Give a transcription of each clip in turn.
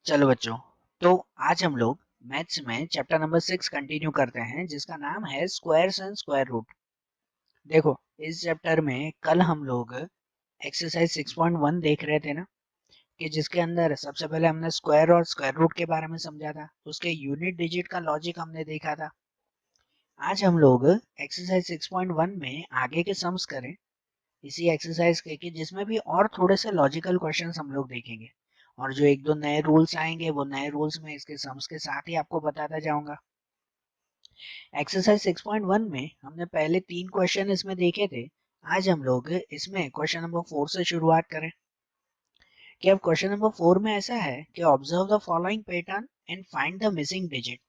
चलो बच्चों, तो आज हम लोग मैथ्स में चैप्टर नंबर 6 कंटिन्यू करते हैं जिसका नाम है स्क्वायर्स एंड स्क्वायर रूट। देखो, इस चैप्टर में कल हम लोग एक्सरसाइज 6.1 देख रहे थे ना, कि जिसके अंदर सबसे पहले हमने स्क्वायर और स्क्वायर रूट के बारे में समझा था, उसके यूनिट डिजिट का लॉजिक हमने देखा था। आज हम लोग एक्सरसाइज 6.1 में आगे के सम्स करें इसी एक्सरसाइज के, कि जिसमें भी और थोड़े से लॉजिकल क्वेश्चंस हम लोग देखेंगे और जो एक दो नए रूल्स आएंगे वो नए रूल्स में इसके सम्स के साथ ही आपको बताता जाऊंगा। एक्सरसाइज 6.1 में हमने पहले 3 क्वेश्चन इसमें देखे थे। आज हम लोग इसमें क्वेश्चन नंबर 4 से शुरुआत करें। कि अब क्वेश्चन नंबर 4 में ऐसा है कि observe the following pattern and find the missing digit.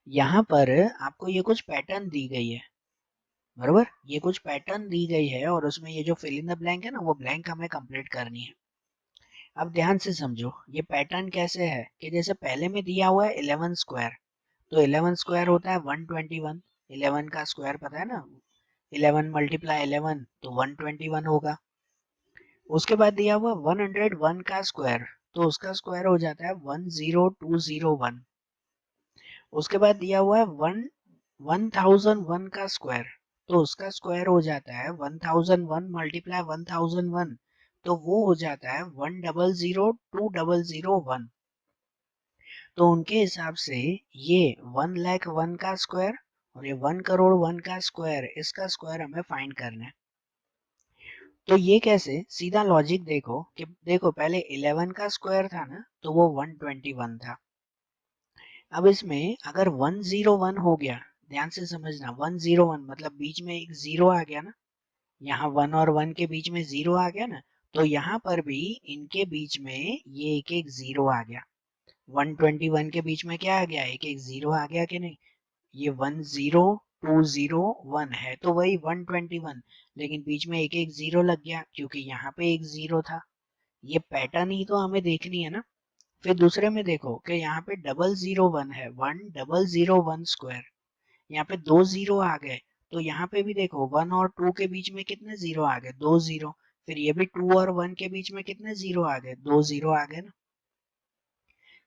यहाँ पर आपको ये कुछ पैटर्न दी गई है, बराबर, ये कुछ पैटर्न दी गई है और उसमें ये जो फिल इन द ब्लैंक है ना, वो ब्लैंक हमें कंप्लीट करनी है। अब ध्यान से समझो ये पैटर्न कैसे है, कि जैसे पहले में दिया हुआ है 11 स्क्वायर, तो 11 स्क्वायर होता है 121। 11 का स्क्वायर पता है ना, 11 मल्टीप्लाई 11 तो 121 होगा। उसके बाद दिया हुआ 101 का स्क्वायर, तो उसका स्क्वायर हो जाता है 10201। उसके बाद दिया हुआ है 1001 का स्क्वायर, तो उसका स्क्वायर हो जाता है 1001 मल्टीप्लाई 1001, तो वो हो जाता है 1002001। तो उनके हिसाब से ये 1,01,000 का स्क्वायर और ये 1,01,00,000 का स्क्वायर, इसका स्क्वायर हमें फाइंड करना है। तो ये कैसे, सीधा लॉजिक देखो कि देखो पहले 11 का स्क्वायर था ना, तो वो 121 था। अब इसमें अगर 101 हो गया, ध्यान से समझना, 101 मतलब बीच में एक जीरो आ गया ना, यहाँ 1 और 1 के बीच में जीरो आ गया ना, तो यहाँ पर भी इनके बीच में ये एक एक जीरो आ गया। 121 के बीच में क्या आ गया, एक एक जीरो आ गया कि नहीं। ये 10201 है तो वही 121, लेकिन बीच में एक एक जीरो लग गया क्योंकि यहाँ पे एक जीरो था। ये पैटर्न ही तो हमें देखनी है ना। फिर दूसरे में देखो कि यहाँ पे 001 है, 1001 स्क्वायर, यहाँ पे दो जीरो आ गए, तो यहाँ पे भी देखो 1 और 2 के बीच में कितने जीरो आ गए, दो जीरो। फिर ये भी 2 और 1 के बीच में कितने जीरो आ गए, दो जीरो आ गए ना।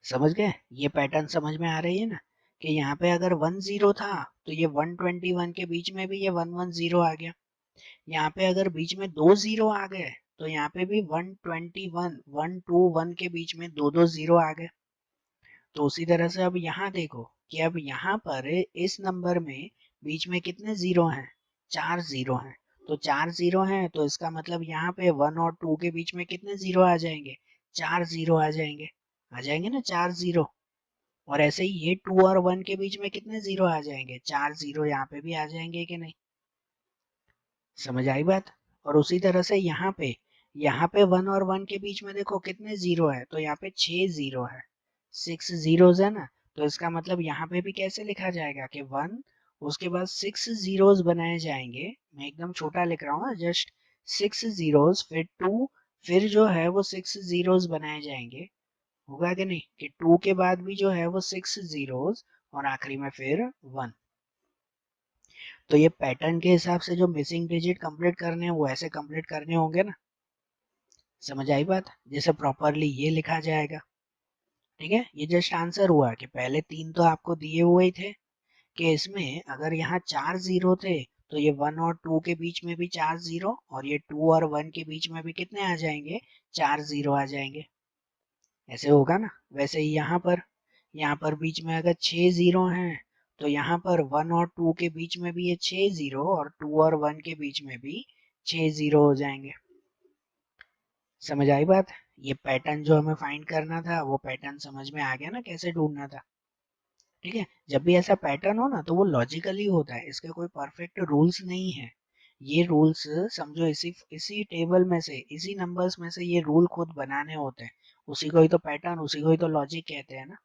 समझ गए, ये पैटर्न समझ में आ रही है ना, कि यहाँ पे अगर 10 था तो ये 121 के बीच में भी ये 110 आ गया। यहाँ पे अगर बीच में दो जीरो आ गए तो यहाँ पे भी 121 121 के बीच में दो दो जीरो आ गए। तो उसी तरह से अब यहाँ देखो कि अब यहाँ पर इस नंबर में बीच में कितने जीरो हैं, चार जीरो हैं। तो चार जीरो हैं तो इसका मतलब यहाँ पे 1 और 2 के बीच में कितने जीरो आ जाएंगे, चार जीरो आ जाएंगे ना, चार जीरो। और ऐसे ही ये 2 और 1 के बीच में कितने जीरो आ जाएंगे, चार जीरो यहाँ पे भी आ जाएंगे कि नहीं। समझ आई बात। और उसी तरह से यहाँ पे 1 और 1 के बीच में देखो कितने जीरो है, तो यहाँ पे 6 जीरो है, 6 जीरोस है ना। तो इसका मतलब यहाँ पे भी कैसे लिखा जाएगा कि 1, उसके बाद 6 जीरोस बनाए जाएंगे। मैं एकदम छोटा लिख रहा हूँ, जस्ट 6 जीरोस, फिर 2, फिर जो है वो 6 जीरोस बनाए जाएंगे। होगा कि नहीं, कि 2 के बाद भी जो है वो 6 जीरोस और आखिरी में फिर 1। तो ये पैटर्न के हिसाब से जो मिसिंग डिजिट कंप्लीट करने हैं वो ऐसे कंप्लीट करने होंगे ना। समझ आई बात, जैसे प्रॉपरली ये लिखा जाएगा। ठीक है, ये जस्ट आंसर हुआ कि पहले तीन तो आपको दिए हुए ही थे, कि इसमें अगर यहाँ चार जीरो थे तो ये 1 और 2 के बीच में भी चार जीरो, और ये 2 और 1 के बीच में भी कितने आ जाएंगे, चार जीरो आ जाएंगे। ऐसे होगा ना। वैसे ही यहाँ पर बीच में अगर 6 जीरो हैं तो यहाँ पर 1 और 2 के बीच में भी ये 6 जीरो, और 2 और 1 के बीच में भी 6 जीरो हो जाएंगे। समझ आई बात। ये पैटर्न जो हमें फाइंड करना था वो पैटर्न समझ में आ गया ना, कैसे ढूंढना था। ठीक है, जब भी ऐसा पैटर्न हो ना तो वो लॉजिकली होता है, इसके कोई परफेक्ट रूल्स नहीं है। ये रूल्स समझो इसी इसी टेबल में से, इसी नंबर्स में से ये रूल खुद बनाने होते हैं। उसी को ही तो पैटर्न, उसी को ही तो लॉजिक कहते हैं ना।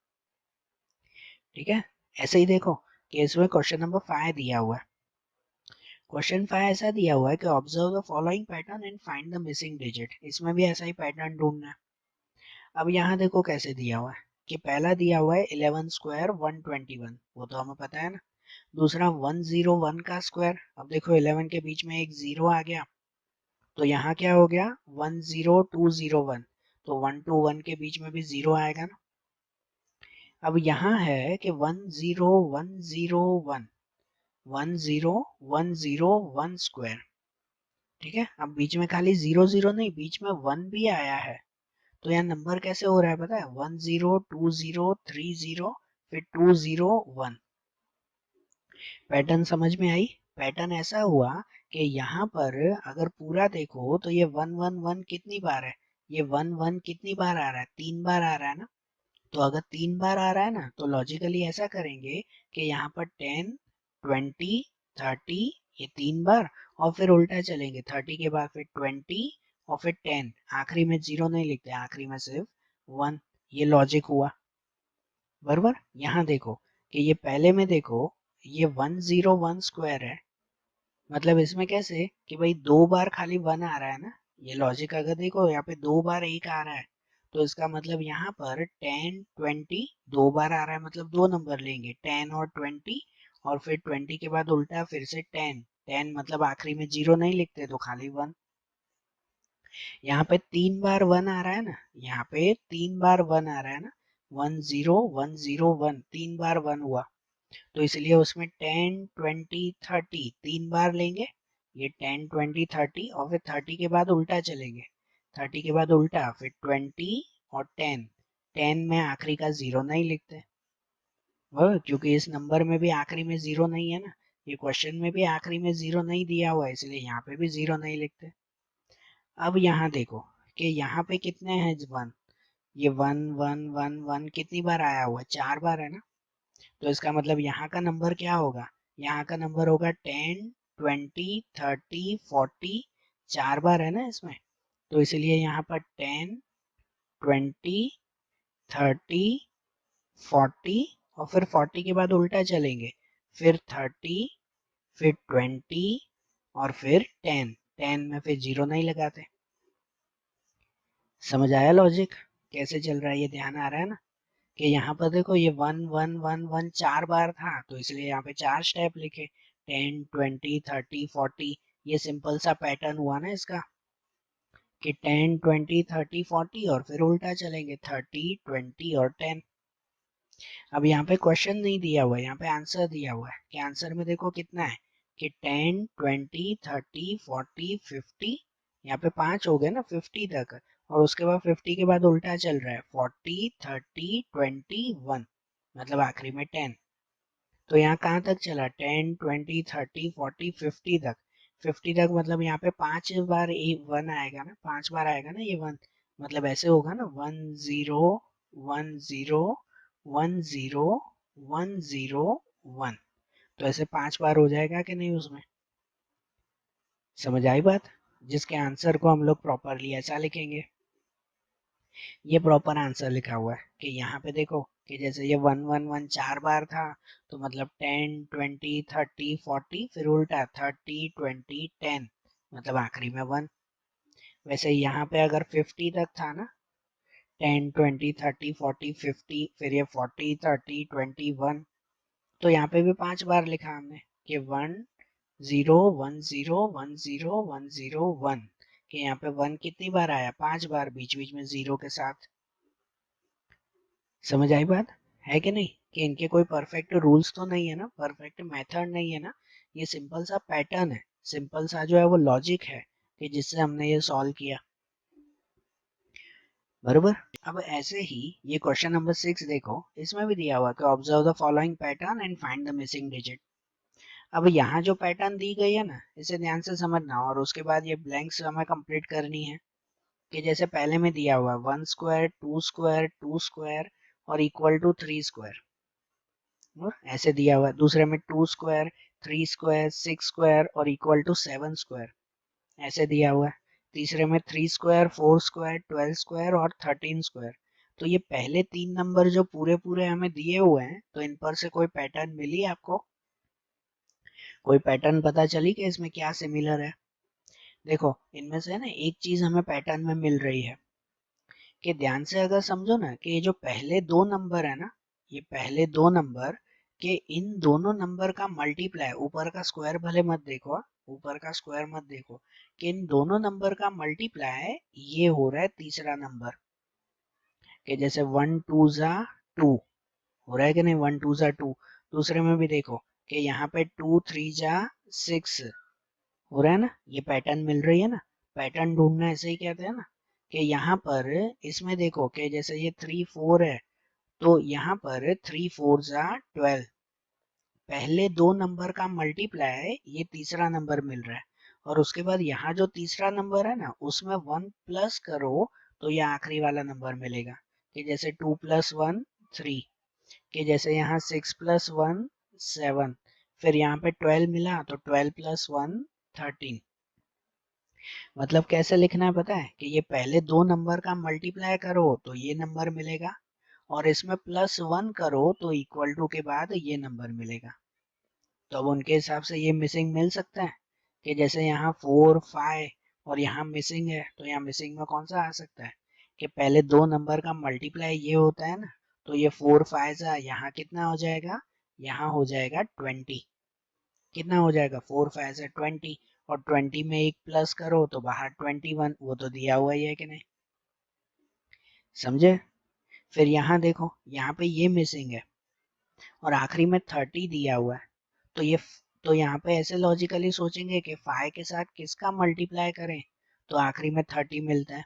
ठीक है, ऐसे ही देखो कि इसमें क्वेश्चन नंबर 5 दिया हुआ है। क्वेश्चन 5 ऐसा दिया हुआ है कि observe the following pattern and find the missing digit. इसमें भी ऐसा ही पैटर्न ढूंढना है। अब यहाँ देखो कैसे दिया हुआ है, कि पहला दिया हुआ है 11 स्क्वायर 121, वो तो हमें पता है ना। दूसरा 101 का स्क्वायर, अब देखो 11 के बीच में एक जीरो आ गया, तो यहाँ क्या हो गया 10201, तो 1 to 1 के बीच में भी जीरो आएगा ना। अब यहाँ है कि 10101 10101 स्क्वायर, ठीक है। अब बीच में खाली 00 नहीं, बीच में 1 भी आया है, तो यहाँ नंबर कैसे हो रहा है पता है, 102030 फिर 201। पैटर्न समझ में आई? पैटर्न ऐसा हुआ कि यहाँ पर अगर पूरा देखो तो ये 111 कितनी बार है, ये 11 कितनी बार आ रहा है, 3 बार आ रहा है ना। तो अगर 3 बार आ रहा है ना, तो लॉजिकली ऐसा करेंगे कि यहाँ पर 10 20 30 ये 3 बार, और फिर उल्टा चलेंगे, 30 के बाद फिर 20 और फिर 10, आखिरी में 0 नहीं लिखते, आखिरी में सिर्फ 1। ये लॉजिक हुआ बराबर। यहाँ देखो कि ये पहले में देखो, ये 101 स्क्वायर है, मतलब इसमें कैसे कि भाई 2 बार खाली 1 आ रहा है ना। ये लॉजिक अगर देखो यहाँ पे 2 बार 1 आ रहा है, तो इसका मतलब यहाँ पर 10 20 2 बार आ रहा है, मतलब 2 नंबर लेंगे, 10 और 20, और फिर 20 के बाद उल्टा फिर से 10 10, मतलब आखिरी में 0 नहीं लिखते तो खाली 1। यहाँ पे 3 बार 1 आ रहा है ना, यहाँ पे 3 बार 1 आ रहा है ना, 10101 3 बार 1 हुआ, तो इसलिए उसमें 10 20 30 3 बार लेंगे, ये 10 20 30 और फिर 30 के बाद उल्टा चलेंगे, 30 के बाद उल्टा फिर 20 और 10 10 में आखिरी का 0 नहीं लिखते, वह क्योंकि इस नंबर में भी आखिरी में 0 नहीं है ना, ये क्वेश्चन में भी आखिरी में 0 नहीं दिया हुआ है, इसलिए यहाँ पे भी 0 नहीं लिखते। अब यहाँ देखो कि यहाँ पे कितने हैं 1, ये 1 1 1 1 कितनी बार आया हुआ है, 4 बार है ना। तो इसका मतलब यहाँ का नंबर क्या होगा, यहाँ का नंबर होगा 10 20 30 40, 4 बार है ना इसमें, तो इसलिए यहाँ पर 10 20 30 40 और फिर 40 के बाद उल्टा चलेंगे, फिर 30 फिर 20 और फिर 10 10 में फिर 0 नहीं लगाते। समझ आया लॉजिक कैसे चल रहा है, ये ध्यान आ रहा है ना कि यहाँ पर देखो ये 1 1 1 1 4 बार था, तो इसलिए यहाँ पे 4 स्टेप लिखे, 10 20 30 40। ये सिंपल सा पैटर्न हुआ ना इसका कि 10 20 30 40 और फिर उल्टा चलेंगे 30 20 और 10। अब यहाँ पे क्वेश्चन नहीं दिया हुआ है, यहाँ पे आंसर दिया हुआ है कि आंसर में देखो कितना है कि 10 20 30 40 50, यहाँ पे 5 हो गए ना 50 तक, और उसके बाद 50 के बाद उल्टा चल रहा है 40 30 21, मतलब आखिरी में 10। तो यहाँ कहाँ तक चला, 10 20 30 40 50 तक, 50 तक मतलब यहाँ पे 5 बार एक 1 आएगा ना, 5 बार आएगा ना ये 1, मतलब ऐसे होगा ना 10 10 10 101, तो ऐसे 5 बार हो जाएगा कि नहीं उसमें। समझ आई बात, जिसके आंसर को हम लोग प्रॉपरली ऐसा लिखेंगे। ये प्रॉपर आंसर लिखा हुआ है कि यहाँ पे देखो कि जैसे ये 1 1 1 4 बार था, तो मतलब 10 20 30 40 फिर उल्टा 30 20 10, मतलब आखिरी में 1। वैसे यहाँ पे अगर 50 तक था ना, 10 20 30 40 50 फिर ये 40 30 21, तो यहाँ पे भी 5 बार लिखा हमने कि 1 0 1 0 1 0 1 0 1, कि यहाँ पे 1 कितनी बार आया, 5 बार, बीच बीच में 0 के साथ। समझ आई बात है कि नहीं, कि इनके कोई परफेक्ट रूल्स तो नहीं है ना, परफेक्ट मेथड नहीं है ना, ये सिंपल सा पैटर्न है, सिंपल सा जो है वो लॉजिक है कि जिससे हमने ये सॉल्व किया बरोबर। अब ऐसे ही ये क्वेश्चन नंबर 6 देखो, इसमें भी दिया हुआ कि observe the following pattern and find the missing digit. अब यहाँ जो पैटर्न दी गई है ना, इसे ध्यान से समझना, और उसके बाद ये ब्लैंक्स हमें कंप्लीट करनी है। कि जैसे पहले में दिया हुआ 1 स्क्वायर 2 स्क्वायर 2 स्क्वायर और इक्वल टू 3 स्क्वायर, ऐसे दिया हुआ है। दूसरे में 2 स्क्वायर 3 स्क्वायर 6 स्क्वायर और इक्वल टू 7 स्क्वायर, ऐसे दिया हुआ है। तीसरे में 3 स्क्वायर 4 स्क्वायर 12 स्क्वायर और 13 स्क्वायर। तो ये पहले 3 नंबर जो पूरे पूरे हमें दिए हुए हैं, तो इन पर से कोई पैटर्न मिली आपको, कोई पैटर्न पता चली कि इसमें क्या सिमिलर है। देखो इनमें से ना एक चीज हमें पैटर्न में मिल रही है कि ध्यान से अगर समझो ना कि ये जो पहले 2 नंबर है ना, ये पहले 2 नंबर के इन दोनों नंबर का मल्टीप्लाई, ऊपर का स्क्वायर भले मत देखो, ऊपर का स्क्वायर मत देखो, कि इन दोनों नंबर का मल्टीप्लाई ये हो रहा है तीसरा नंबर, कि जैसे 1 2 जा 2, हो रहा है कि नहीं, 1 2 जा 2। दूसरे में भी देखो कि यहाँ पे 2 3 जा 6 हो रहा है ना, ये पैटर्न मिल रही है ना। पैटर्न ढूंढना ऐसे ही कहते हैं ना, कि यहाँ पर इसमें देखो कि जैसे ये 3 4 है, तो यहाँ पर 3 4 जा 12, पहले दो नंबर का मल्टीप्लाई ये तीसरा नंबर मिल रहा है, और उसके बाद यहाँ जो तीसरा नंबर है ना उसमें 1 प्लस करो तो ये आखिरी वाला नंबर मिलेगा, कि जैसे 2 + 1 3, कि जैसे यहाँ 6 + 1 7, फिर यहाँ पे 12 मिला तो 12 + 1 13। मतलब कैसे लिखना है पता है, कि ये पहले दो नंबर का मल्टीप्लाई करो तो ये नंबर मिलेगा, और इसमें +1 करो तो इक्वल टू के बाद ये नंबर मिलेगा। तो अब उनके हिसाब से ये मिसिंग मिल सकता है, कि जैसे यहाँ 4 5 और यहाँ मिसिंग है, तो यहाँ मिसिंग में कौन सा आ सकता है, कि पहले दो नंबर का मल्टीप्लाई ये होता है ना, तो ये 4 5 जा यहाँ कितना हो जाएगा, यहाँ हो जाएगा 20। कितना हो जाएगा, 4 5 से 20, और 20 में एक प्लस करो तो बाहर 21, वो तो दिया हुआ ही है कि नहीं, समझे। फिर यहाँ देखो, यहाँ पे ये मिसिंग है और आखिरी में 30 दिया हुआ है, तो ये, तो यहाँ पे ऐसे लॉजिकली सोचेंगे कि 5 के साथ किसका मल्टीप्लाई करें, तो आखिरी में 30 मिलता है।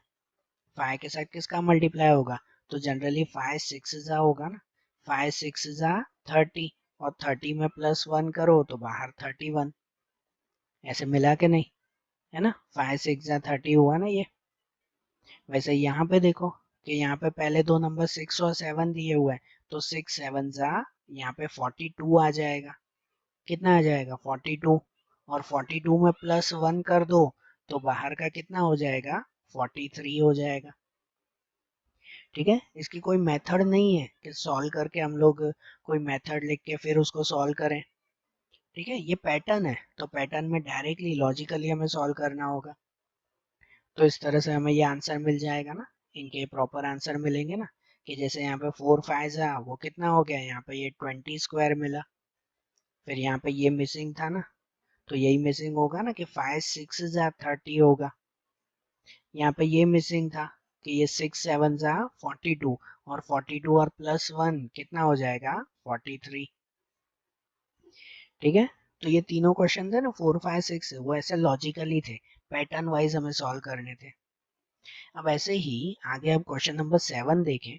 5 के साथ किसका मल्टीप्लाई होगा, तो जनरली 5 6 जा होगा ना, 5 6 जा 30, और 30 में +1 करो तो बाहर 31। ऐसे मिला के नहीं, है ना, 5 6 जा 30 हुआ ना ये। वैसे यहाँ पे देखो कि यहाँ पे पहले दो नंबर 6 और 7 दिए हुए हैं, तो 6 7 जा यहाँ पे 42 आ जाएगा। कितना आ जाएगा, 42, और 42 में +1 कर दो तो बाहर का कितना हो जाएगा, 43 हो जाएगा। ठीक है, इसकी कोई मेथड नहीं है कि सॉल्व करके हम लोग कोई मेथड लिख के फिर उसको सॉल्व करें। ठीक है, ये पैटर्न है, तो पैटर्न में डायरेक्टली लॉजिकली हमें सॉल्व करना होगा। तो इस तरह से हमें ये आंसर मिल जाएगा ना, इनके प्रॉपर आंसर मिलेंगे ना, कि जैसे यहाँ पे 4 5 है, वो कितना हो गया, यहाँ पे ये 20 स्क्वायर मिला। फिर यहाँ पे ये मिसिंग था ना, तो यही मिसिंग होगा ना, कि 5 6 जा 30 होगा। यहाँ पे ये मिसिंग था कि ये 6 7 जा 42, और 42 और +1 कितना हो जाएगा, 43। ठीक है, तो ये तीनों क्वेश्चन थे ना 4 5 6, वो ऐसे लॉजिकली थे, पैटर्न वाइज हमें सॉल्व करने थे। अब ऐसे ही आगे अब क्वेश्चन नंबर 7 देखें,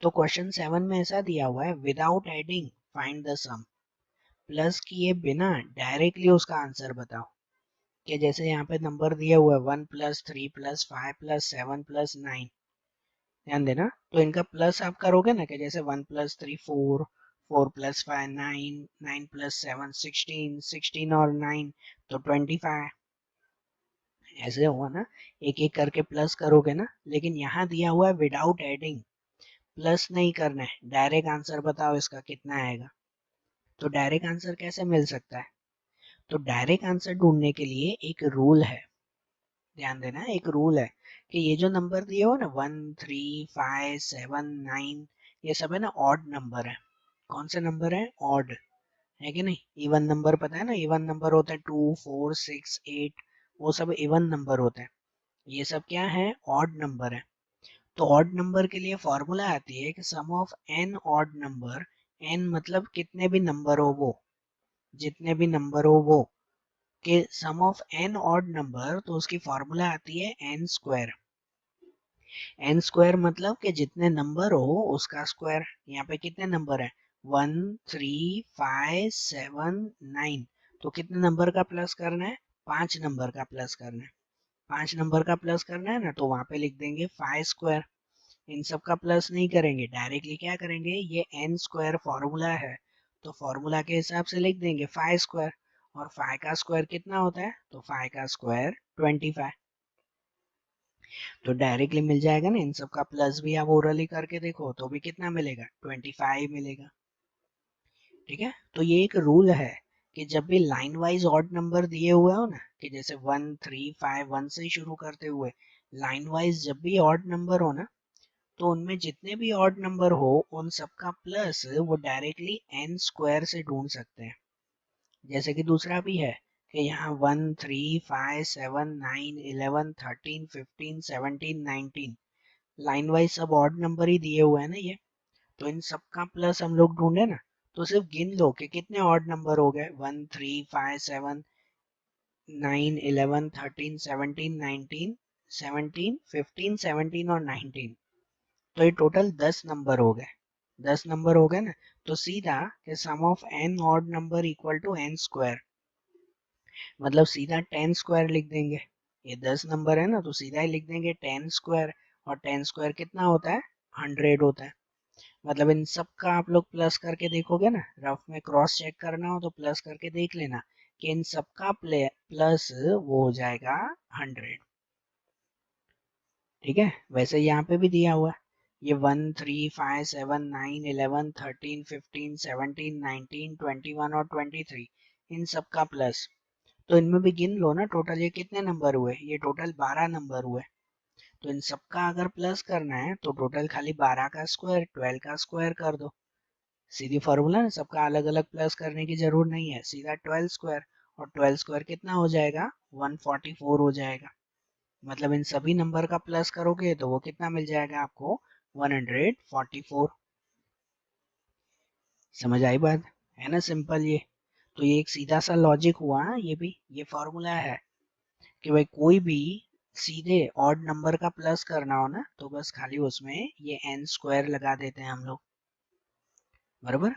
तो क्वेश्चन 7 में ऐसा दिया हुआ है, without adding find the sum, plus किए बिना डायरेक्टली उसका आंसर बताओ। कि जैसे यहाँ पे नंबर दिया हुआ है 1 + 3 + 5 + 7 + 9, ध्यान देना, तो इनका प्लस आप करोगे ना, कि जैसे 1 + 3 4, 4 + 5 9, 9 + 7 16, 16 और 9 तो 25। ऐसे हुआ ना, एक एक करके प्लस करोगे ना, लेकिन यहाँ दिया हुआ है विदाउट एडिंग, प्लस नहीं करना है, डायरेक्ट आंसर बताओ इसका कितना आएगा। तो डायरेक्ट आंसर कैसे मिल सकता है, तो डायरेक्ट आंसर ढूंढने के लिए एक रूल है, ध्यान देना, एक रूल है, कि ये जो नंबर दिए हो ना 1 3 5 7 9, ये सब है ना ऑड नंबर है। कौन से नंबर है, ऑड है कि नहीं। इवन नंबर पता है ना, इवन नंबर होता है 2 4 6 8, वो सब इवन नंबर होते हैं। ये सब क्या है, ऑड नंबर है। तो ऑड नंबर के लिए फॉर्मूला आती है कि sum of N odd number, N मतलब कितने भी नंबर हो वो, जितने भी नंबर हो वो, कि sum of N odd number, तो उसकी फॉर्मूला आती है एन स्क्वायर। एन स्क्वायर मतलब कि जितने नंबर हो उसका स्क्वायर। यहाँ पे कितने नंबर है, 1 3 5 7 9, तो कितने नंबर का प्लस करना है, 5 नंबर का प्लस करना है। 5 नंबर का प्लस करना है ना, तो वहां पे लिख देंगे 5 स्क्वायर। इन सब का प्लस नहीं करेंगे, डायरेक्टली क्या करेंगे, ये एन स्क्वायर फॉर्मूला है, तो फॉर्मूला के हिसाब से लिख देंगे 5 स्क्वायर। और 5 का स्क्वायर कितना होता है, तो 5 का स्क्वायर 25। तो डायरेक्टली मिल जाएगा ना, इन सब का प्लस भी आप ओरली करके देखो तो भी कितना मिलेगा, 25 मिलेगा। ठीक है, तो ये एक रूल है कि जब भी लाइन वाइज ऑड नंबर दिए हुए हो ना, कि जैसे 1 3 5 1 से शुरू करते हुए लाइन वाइज जब भी ऑड नंबर हो ना, तो उनमें जितने भी ऑड नंबर हो उन सब का प्लस वो डायरेक्टली एन स्क्वायर से ढूंढ सकते हैं। जैसे कि दूसरा भी है, कि यहाँ 1 3 5 7 9 11 13 15 17 19, लाइन वाइज सब ऑड नंबर ही दिए हुए हैं ना ये, तो इन सब का प्लस हम लोग ढूंढे ना, तो सिर्फ गिन लो कि कितने ऑड नंबर हो गए, 1 3 5 7 9 11 13 17 19 17 15 17 और 19, तो ये टोटल 10 नंबर हो गए। 10 नंबर हो गए ना, तो सीधा कि sum of n odd number equal to n square, मतलब सीधा 10 स्क्वायर लिख देंगे। ये 10 नंबर है ना, तो सीधा ही लिख देंगे 10 स्क्वायर, और 10 स्क्वायर कितना होता है, 100 होता है। मतलब इन सब का आप लोग प्लस करके देखोगे ना, रफ में क्रॉस चेक करना हो तो प्लस करके देख लेना कि इन सब का प्लस वो हो जाएगा 100। ठीक है, वैसे यहाँ पे भी दिया हुआ है, ये 1 3 5 7 9 11 13 15 17 19 21 और 23, इन सब का प्लस, तो इनमें भी गिन लो ना टोटल ये कितने नंबर हुए, ये टोटल 12 नंबर हुए। तो इन सब का अगर प्लस करना है तो टोटल खाली 12 का स्क्वायर 12 का स्क्वायर कर दो, सीधी फॉर्मूला ना, सबका अलग अलग प्लस करने की जरूरत नहीं है, सीधा 12 स्क्वायर, और 12 स्क्वायर कितना हो जाएगा, 144 हो जाएगा। मतलब इन सभी नंबर का प्लस करोगे तो वो कितना मिल जाएगा आपको, 144। समझ आई बात है ना, सिंपल ये। तो ये एक सीधा सा लॉजिक हुआ, ये भी ये फॉर्मूला है कि भाई कोई भी सीधे ऑड नंबर का प्लस करना हो ना, तो बस खाली उसमें ये n स्क्वायर लगा देते हैं हम लोग, बराबर।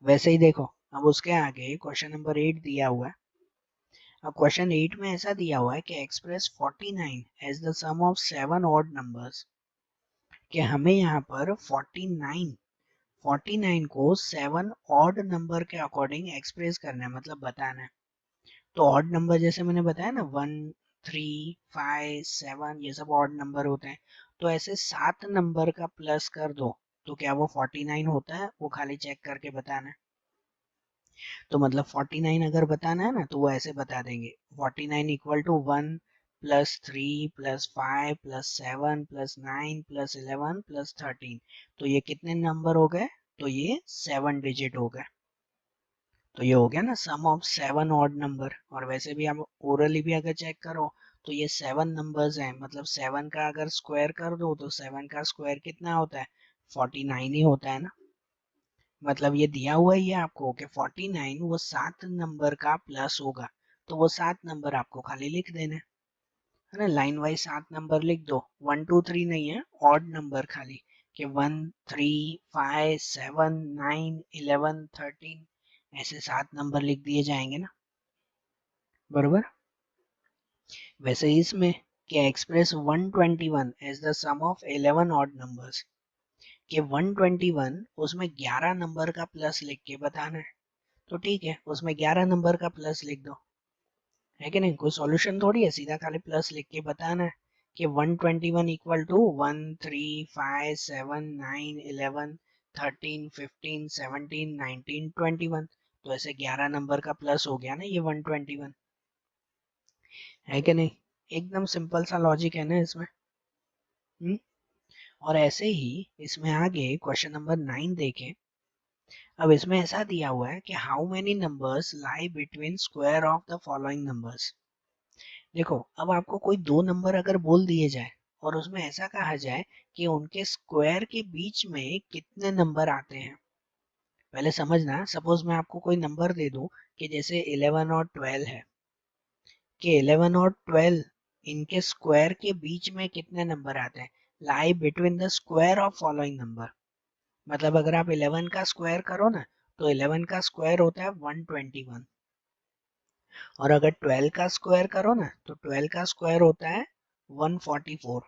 वैसे ही देखो, अब उसके आगे क्वेश्चन नंबर 8 दिया हुआ है। अब क्वेश्चन 8 में ऐसा दिया हुआ है कि express 49 as the sum of 7 odd numbers, कि हमें यहाँ पर 49 को 7 ऑड नंबर के अकॉर्डिंग एक्सप्रेस करना है, मतलब बताना है। तो ऑड नंबर जैसे मैंने बताया ना, 1 3 5 7 ये सब ऑड नंबर होते हैं, तो ऐसे 7 नंबर का प्लस कर दो तो क्या वो 49 होता है, वो खाली चेक करके बताना है। तो मतलब 49 अगर बताना है ना, तो वो ऐसे बता देंगे, 49 equal to 1 plus 3 plus 5 plus 7 plus 9 plus 11 plus 13, तो ये कितने नंबर हो गए, तो ये 7 डिजिट हो गए। तो ये हो गया ना सम ऑफ 7 ऑड नंबर। और वैसे भी आप ओरली भी अगर चेक करो तो ये 7 नंबर्स हैं, मतलब 7 का अगर स्क्वायर कर दो तो 7 का स्क्वायर कितना होता है, 49 ही होता है ना। मतलब ये दिया हुआ ही है आपको कि 49 वो 7 नंबर का प्लस होगा, तो वो 7 नंबर आपको खाली लिख देना है ना, लाइन वाइज 7 नंबर लिख दो, 1 2 3 नहीं है, ऑड नंबर खाली, कि 1 3 5 7 9 11 13, ऐसे 7 नंबर लिख दिए जाएंगे ना, बरोबर। वैसे ही इसमें कि express 121 as the sum of 11 odd numbers, कि 121 उसमें 11 नंबर का प्लस लिख के बताना है, तो ठीक है उसमें 11 नंबर का प्लस लिख दो, है कि नहीं, कोई सॉल्यूशन थोड़ी है, सीधा खाली प्लस लिख के बताना है कि 121 इक्वल टू 1 3 5 7 9 11 13 15 17 19 21, तो ऐसे 11 नंबर का प्लस हो गया ना ये 121, है कि नहीं। एकदम सिंपल सा लॉजिक है ना इसमें। हुँ? और ऐसे ही इसमें आगे क्वेश्चन नंबर 9 देखें। अब इसमें ऐसा दिया हुआ है कि how many numbers lie between square of the following numbers. देखो, अब आपको कोई दो नंबर अगर बोल दिए जाए और उसमें ऐसा कहा जाए कि उनके स्क्वायर के बीच में कितने नंबर आते हैं। पहले समझना, सपोज मैं आपको कोई नंबर दे दूं कि जैसे 11 और 12 है, कि 11 और 12 इनके स्क्वायर के बीच में कितने नंबर आते हैं, lie between the square of following number. मतलब अगर आप 11 का स्क्वायर करो ना, तो 11 का स्क्वायर होता है 121, और अगर 12 का स्क्वायर करो ना, तो 12 का स्क्वायर होता है 144।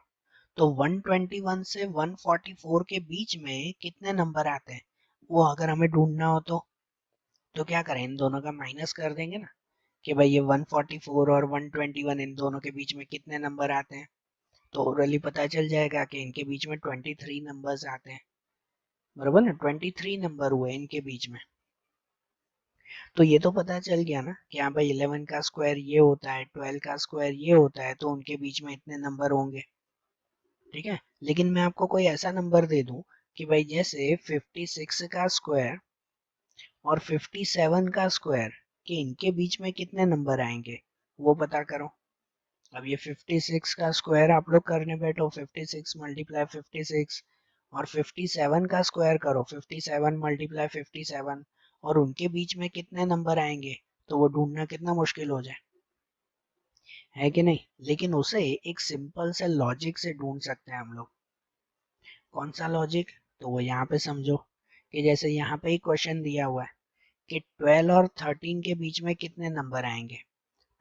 तो 121 से 144 के बीच में कितने नंबर आते हैं, वो अगर हमें ढूंढना हो तो क्या करें, इन दोनों का माइनस कर देंगे ना, कि भाई ये 144 और 121 इन दोनों के बीच में कितने नंबर आते हैं, तो ओरली पता चल जाएगा कि इनके बीच में 23 नंबर्स आते हैं, बराबर ना, 23 नंबर हुए इनके बीच में। तो ये तो पता चल गया ना कि हाँ भाई 11 का स्क्वायर ये होता है, 12 का स्क्वायर ये होता है, तो उनके बीच में इतने नंबर होंगे। ठीक है, लेकिन मैं आपको कोई ऐसा नंबर दे दूं कि भाई जैसे 56 का स्क्वायर और 57 का स्क्वायर, कि इनके बीच में कितने नंबर आएंगे, वो पता करो। अब ये 56 का स्क्वायर आप लोग करने बैठो, 56 मल्टीप्लाई 56 और 57 का स्क्वायर करो, 57 मल्टीप्लाई 57, और उनके बीच में कितने नंबर आएंगे, तो वो ढूंढना कितना मुश्किल हो जाए, है कि नहीं। लेकिन उसे एक सिंपल से लॉजिक से ढूंढ सकते हैं हम लोग। कौन सा लॉजिक, तो वो यहाँ पे समझो कि जैसे यहाँ पे एक क्वेश्चन दिया हुआ है कि 12 और 13 के बीच में कितने नंबर आएंगे,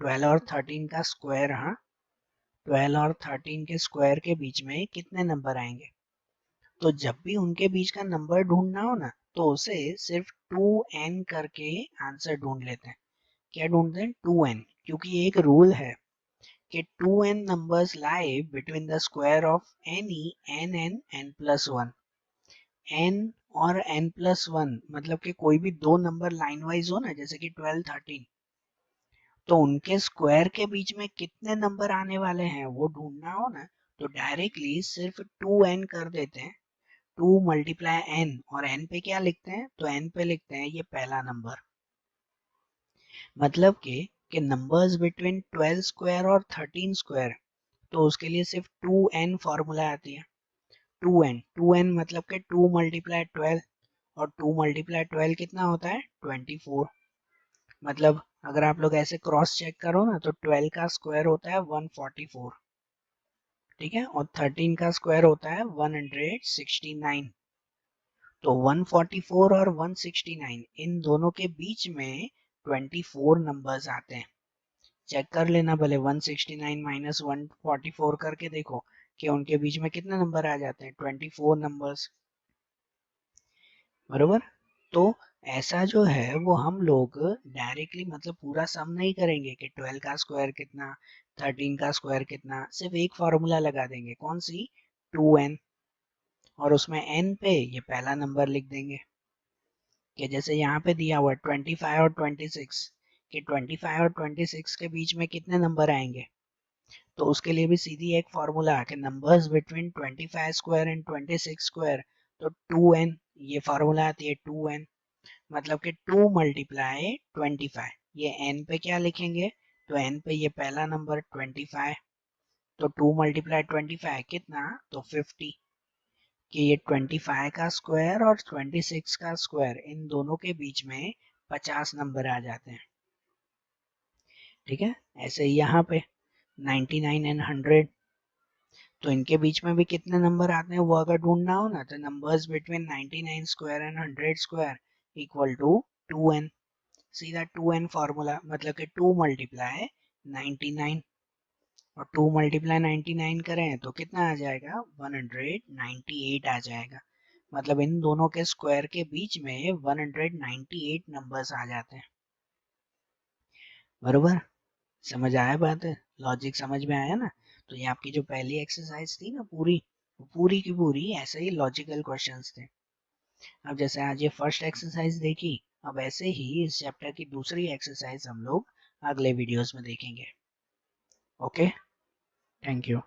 12 और 13 का स्क्वायर, हाँ 12 और 13 के स्क्वायर के बीच में कितने नंबर आएंगे। तो जब भी उनके बीच का नंबर ढूंढना हो ना, तो उसे सिर्फ 2n करके आंसर ढूंढ लेते हैं। क्या ढूंढते हैं, 2n, क्योंकि एक रूल है कि 2n numbers lie between the square of any n and n plus 1। n और n plus 1 मतलब कि कोई भी दो नंबर लाइन वाइज हो ना, जैसे कि 12 13, तो उनके स्क्वायर के बीच में कितने नंबर आने वाले हैं वो ढूंढना हो ना, तो डायरेक्टली सिर्फ 2n कर देते हैं, 2 मल्टीप्लाई n, और n पे क्या लिखते हैं, तो n पे लिखते हैं ये पहला नंबर। मतलब कि नंबर्स बिटवीन 12 स्क्वायर और 13 स्क्वायर, तो उसके लिए सिर्फ 2n फॉर्मूला आती है। 2n मतलब कि 2 मल्टीप्लाई 12, और 2 मल्टीप्लाई 12 कितना होता है, 24। मतलब अगर आप लोग ऐसे क्रॉस चेक करो ना, तो 12 का स्क्वायर होता है 144, ठीक है, और 13 का स्क्वायर होता है 169। तो 144 और 169 इन दोनों के बीच में 24 नंबर्स आते हैं। चेक कर लेना भले, 169 माइनस 144 करके देखो कि उनके बीच में कितने नंबर आ जाते हैं, 24 नंबर्स, बरोबर। तो ऐसा जो है वो हम लोग डायरेक्टली मतलब पूरा सम नहीं करेंगे कि 12 का स्क्वायर कितना, 13 का स्क्वायर कितना, सिर्फ एक फॉर्मूला लगा देंगे, कौन सी, 2n, और उसमें n पे ये पहला नंबर लिख देंगे। कि जैसे यहाँ पे दिया हुआ 25 और 26, कि 25 और 26 के बीच में कितने नंबर आएंगे, तो उसके लिए भी सीधी एक फॉर्मूला कि numbers between 25 square and 26 square, तो 2n, ये फॉर्मूला आती है 2n, मतलब कि 2 मल्टीप्लाई 25, ये n पे क्या लिखेंगे, तो n पे ये पहला नंबर 25, तो 2 मल्टीप्लाई 25 कितना, तो 50, कि ये 25 का स्क्वायर और 26 का स्क्वायर इन दोनों के बीच में 50 नंबर आ जाते हैं, ठीक है। ऐसे ही यहाँ पे 99 एंड 100, तो इनके बीच में भी कितने नंबर आते हैं वो अगर ढूंढना हो ना, तो numbers between 99 square and 100 square equal to 2n, सीधा 2n फॉर्मूला, मतलब कि 2 मल्टीप्लाई 99, और 2 मल्टीप्लाई 99 करें तो कितना आ जाएगा, 198 आ जाएगा। मतलब इन दोनों के स्क्वायर के बीच में 198 नंबर्स आ जाते हैं, बरोबर। समझ आया बात है, लॉजिक समझ में आया ना। तो ये आपकी जो पहली एक्सरसाइज थी ना पूरी, पूरी की पूरी ऐसे ही लॉजिकल क्वेश्चंस थे। अब जैसे आज ये फर्स्ट एक्सरसाइज देखी, अब ऐसे ही इस चैप्टर की दूसरी एक्सरसाइज हम लोग अगले वीडियोस में देखेंगे। Okay, thank you.